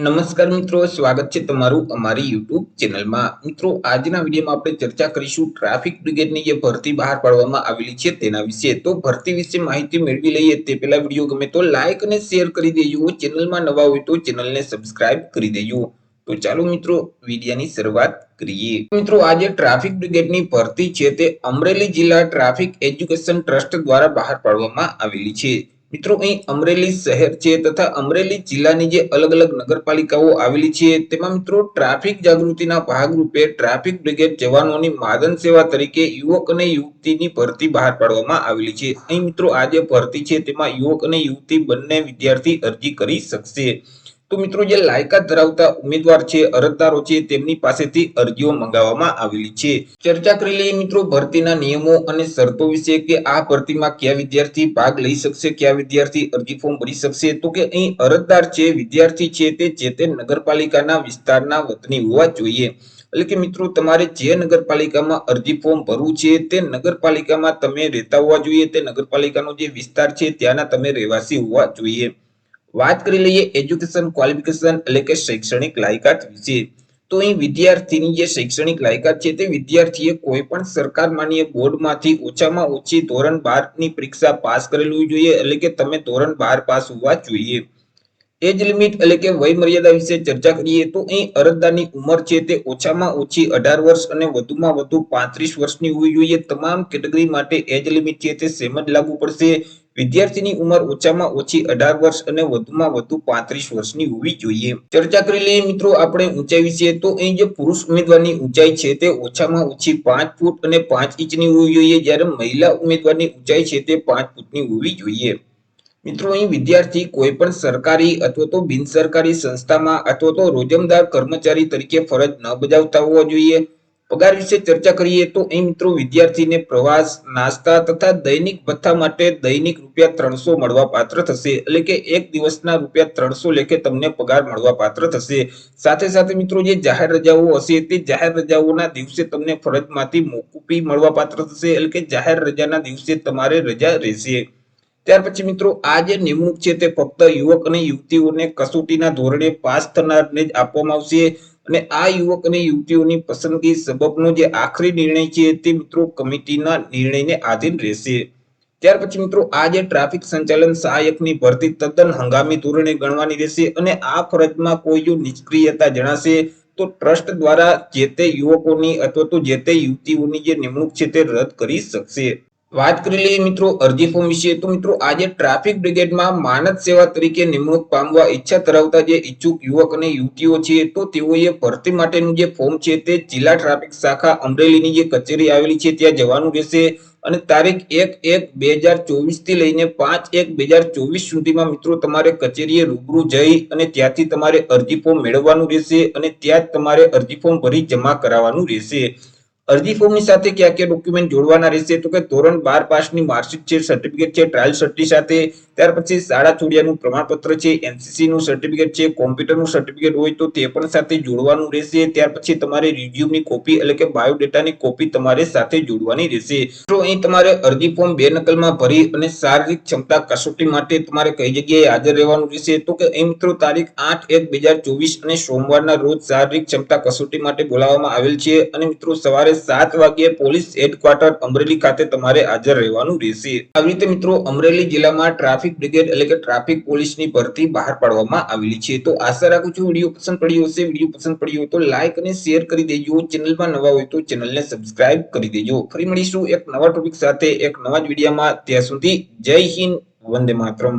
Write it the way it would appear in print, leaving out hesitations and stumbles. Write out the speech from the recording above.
નમસ્કાર મિત્રો, સ્વાગત છે તમારું અમારી YouTube ચેનલમાં. મિત્રો, આજના વિડીયોમાં આપણે ચર્ચા કરીશું ટ્રાફિક બ્રિગેડની જે ભરતી બહાર પાડવામાં આવેલી છે તેના વિશે. તો ભરતી વિશે માહિતી મેળવી લઈએ તે પહેલા વિડીયો ગમે તો લાઈક અને શેર કરી દેજો. ચેનલમાં નવા હોય તો ચેનલને સબસ્ક્રાઇબ કરી દેજો. તો ચાલો મિત્રો વિડીયોની શરૂઆત કરીએ. મિત્રો, આજે ટ્રાફિક બ્રિગેડની ભરતી છે તે અમરેલી જિલ્લા ટ્રાફિક એજ્યુકેશન ટ્રસ્ટ દ્વારા બહાર પાડવામાં આવેલી છે. મિત્રો, અહીં અમરેલી શહેર છે તથા અમરેલી જિલ્લાની જે અલગ અલગ નગરપાલિકાઓ આવેલી છે તેમાં મિત્રો ટ્રાફિક જાગૃતિના ભાગરૂપે ટ્રાફિક બ્રિગેડ જવાનોની માદન સેવા તરીકે યુવક અને યુવતીની ભરતી બહાર પાડવામાં આવેલી છે. અહીં મિત્રો આ જે ભરતી છે તેમાં યુવક અને યુવતી બંને વિદ્યાર્થી અરજી કરી શકશે. તો મિત્રો, જે લાયકાત ધરાવતા ઉમેદવાર છે, અરજદારો છે, તેમની પાસેથી અરજીઓ મંગાવવામાં આવેલી છે. ચર્ચા કરી લઈએ મિત્રો ભરતીના નિયમો અને શરતો વિશે કે આ ભરતીમાં કયા વિદ્યાર્થી ભાગ લઈ શકશે, કયા વિદ્યાર્થી અરજી ફોર્મ ભરી શકશે. તો કે અહીં અરજદાર છે, વિદ્યાર્થી છે તે જે તે નગરપાલિકાના વિસ્તારના વતની હોવા જોઈએ. એટલે કે મિત્રો, તમારે જે નગરપાલિકામાં અરજી ફોર્મ ભરવું છે તે નગરપાલિકામાં તમે રહેતા હોવા જોઈએ, તે નગરપાલિકાનો જે વિસ્તાર છે ત્યાંના તમે રહેવાસી હોવા જોઈએ. વાત કરી લઈએ એજ્યુકેશન ક્વોલિફિકેશન એટલે કે શૈક્ષણિક લાયકાત વિશે. તો અહીં વિદ્યાર્થીની જે શૈક્ષણિક લાયકાત છે તે વિદ્યાર્થીએ કોઈ પણ સરકાર માન્ય બોર્ડમાંથી ઓછામાં ઓછી ધોરણ 12 ની પરીક્ષા પાસ કરેલું જોઈએ. એટલે કે તમે ધોરણ 12 પાસ હોવા જોઈએ. એજ લિમિટ એટલે કે વય મર્યાદા વિશે ચર્ચા કરીએ તો અહીં અરજદારની ઉંમર છે તે ઓછામાં ઓછી 18 વર્ષ અને વધુમાં વધુ 35 વર્ષની હોવી જોઈએ. તમામ કેટેગરી માટે એજ લિમિટ છે તે સેમ જ લાગુ પડશે. વિદ્યાર્થીની ઉંમર ઓછામાં ઓછી 18 વર્ષ અને વધુમાં વધુ 35 વર્ષની હોવી જોઈએ. ચર્ચા કરી લઈએ મિત્રો આપણે ઊંચાઈ વિશે. તો અહીં જે પુરુષ ઉમેદવારની ઊંચાઈ છે તે ઓછામાં ઓછી 5 ફૂટ અને 5 ઇંચની હોવી જોઈએ, જ્યારે મહિલા ઉમેદવારની ઊંચાઈ છે તે 5 ફૂટની હોવી જોઈએ. મિત્રો, અહીં વિદ્યાર્થી કોઈ પણ સરકારી અથવા તો બિનસરકારી સંસ્થામાં અથવા તો રોજમદાર કર્મચારી તરીકે ફરજ ન બજાવતા હોવા જોઈએ. પગાર વિશે ચર્ચા કરીએ તો અહીં મિત્રો વિદ્યાર્થીને પ્રવાસ, નાસ્તા તથા દૈનિક ભથ્થા માટે દૈનિક ₹300 મળવા પાત્ર થશે. એટલે કે એક દિવસના ₹300 લેખે તમને પગાર મળવા પાત્ર થશે. સાથે સાથે મિત્રો જે જાહેર રજાઓ હશે તે જાહેર રજાઓના દિવસે તમને ફરજમાંથી મોકૂફી મળવા પાત્ર થશે. એટલે કે જાહેર રજાના દિવસે તમારે રજા રહેશે. ત્યાર પછી મિત્રો આ જે નિમણૂક છે તે ફક્ત યુવક અને યુવતીઓને કસોટીના ધોરણે પાસ થનારને જ આપવામાં આવશે. અને આ યુવક અને યુવતીઓની પસંદગી સબબનો જે આખરી નિર્ણય છે તે મિત્રો કમિટીના નિર્ણયને આધીન રહેશે. ત્યાર પછી મિત્રો આ જે ટ્રાફિક સંચાલન સહાયકની ભરતી તદ્દન હંગામી ધોરણે ગણવાની રહેશે. અને આ ફરજમાં કોઈ જો નિષ્ક્રિયતા જણાશે તો ટ્રસ્ટ દ્વારા જે તે યુવકોની અથવા તો જે તે યુવતીઓની જે નિમણૂક છે તે રદ કરી શકશે. વાત કરી લઈએ મિત્રો અરજી ફોર્મ વિશે. તો મિત્રો આજે ટ્રાફિક બ્રિગેડમાં માનદ સેવા તરીકે નિમણૂક પામવા ઈચ્છા ધરાવતા જે ઈચ્છુક યુવક અને યુવતીઓ છે તો તેઓએ ભરતી માટેનું જે ફોર્મ છે તે જિલ્લા ટ્રાફિક શાખા અમરેલીની જે કચેરી આવેલી છે ત્યાં જવાનું રહેશે. અને તારીખ 1/1/2024 થી લઈને 5/1/2024 સુધીમાં મિત્રો તમારે કચેરીએ રૂબરૂ જઈ અને ત્યાંથી તમારે અરજી ફોર્મ મેળવવાનું રહેશે અને ત્યાં જ તમારે અરજી ફોર્મ ભરી જમા કરાવવાનું રહેશે. અરજી ફોર્મની સાથે કયા કયા ડોક્યુમેન્ટ જોડવાના રહેશે તો કે ધોરણ 12 પાસની માર્કશીટ છે, સર્ટિફિકેટ છે, ટ્રાયલ સર્ટી સાથે, ત્યાર પછી શાળા છોડ્યાનું પ્રમાણપત્ર છે, એનસીસી નું સર્ટિફિકેટ છે, કોમ્પ્યુટરનું સર્ટિફિકેટ હોય તો તે પણ સાથે જોડવાનું રહેશે. ત્યાર પછી તમારે રિઝ્યુમની કોપી એટલે કે બાયોડેટાની કોપી તમારે સાથે જોડવાની રહેશે. તો અહીં તમારે અરજી ફોર્મ 2 નકલમાં ભરી અને શારીરિક ક્ષમતા કસોટી માટે તમારે કઈ જગ્યાએ હાજર રહેવાનું રહેશે તો કે અહીં મિત્રો તારીખ 8/1/2024 અને સોમવારના રોજ શારીરિક ક્ષમતા કસોટી માટે બોલાવવામાં આવેલ છે. અને મિત્રો સવારે 7 વાગ્યે પોલીસ હેડક્વાર્ટર અમરેલી ખાતે તમારે હાજર રહેવાનું રહેશે. આવી રીતે મિત્રો અમરેલી જિલ્લામાં ટ્રાફિક બ્રિગેડ એટલે કે ટ્રાફિક પોલીસની ભરતી બહાર પાડવામાં આવેલી છે. તો આશા રાખું છું વિડીયો પસંદ પડ્યો હશે. વિડીયો પસંદ પડ્યો હોય તો લાઈક અને શેર કરી દેજો. ચેનલમાં નવા હોય તો ચેનલને સબસ્ક્રાઇબ કરી દેજો. ફરી મળીશું એક નવા ટોપિક સાથે એક નવા જ વિડીયોમાં. ત્યાં સુધી જય હિન્દ, વંદે માતરમ.